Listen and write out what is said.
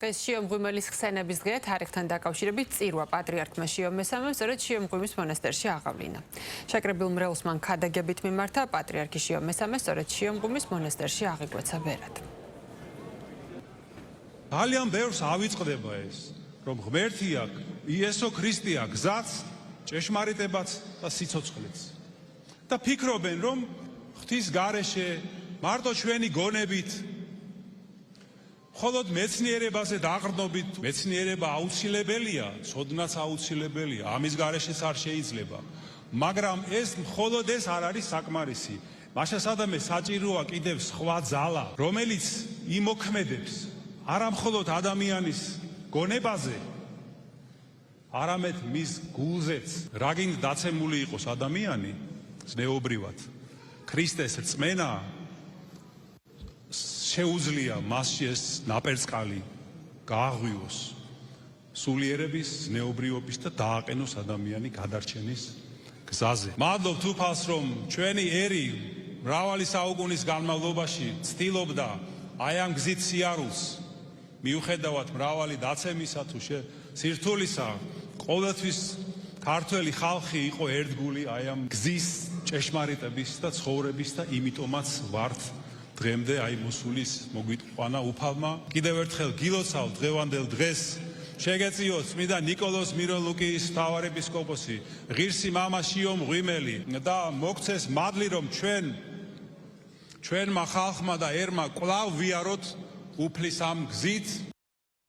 ეს შიომღვიმელის ხსენების დღე თარიღთან დაკავშირებით წირვა პატრიარქმა შიომ მესამემ სწორედ შიომღვიმის მონასტერში აღავლინა. შეკრებილ მრევლს მან ქადაგებით მიმართა, პატრიარქი შიომ მესამე სწორედ შიომღვიმის მონასტერში აღიკვეცა ბერად. ძალიან ბევრს ავიწყდება ეს, რომ ღმერთი აქვს, იესო ქრისტე აქვს, გზაც, ჭეშმარიტებაც და სიცოცხლეც. და ფიქრობენ, რომ ღვთის გარეშე მარტო ჩვენი გონებით მხოლოდ მეცნიერებაზე დაყრდნობით, მეცნიერება აუცილებელია, ცოდნაც აუცილებელია, ამის გარეშეც არ შეიძლება. მაგრამ ეს მხოლოდ ეს არ არის საკმარისი. მაშასადამე საჭიროა კიდევ სხვა ძალა, რომელიც იმოქმედებს არა მხოლოდ ადამიანის გონებაზე, არამედ მის გულზეც. რა გინდა დაცემული იყოს ადამიანი ზნეობრივად. ქრისტეს რწმენა შეუძლია მასში ეს ნაპერწკალი გააღვივოს სულიერების, ზნეობრიობის და დააყენოს ადამიანი გადარჩენის გზაზე. მადლობთ უფალს, რომ ჩვენი ერი მრავალი საუკუნის განმავლობაში ცდილობდა აი ამ გზით სიარულს, მიუხედავად მრავალი დაცემისა თუ სირთულისა, ყოველთვის ქართველი ხალხი იყო ერთგული აი ამ გზის ჭეშმარიტების და ცხოვრების და იმიტომაც ვართ დღემდე აი მოსულის მოგვიტყვანა უფალმა. კიდევ ერთხელ გილოცავ დღევანდელ დღეს შეგეწიოთ წმინდა ნიკოლოზ მიროლუკის მთავარეპისკოპოსი, ღირსი მამა შიომღვიმელი და მოგცეს მადლი, რომ ჩვენმა ხალხმა და ერმა კვლავ ვიაროთ უფლის ამ გზით.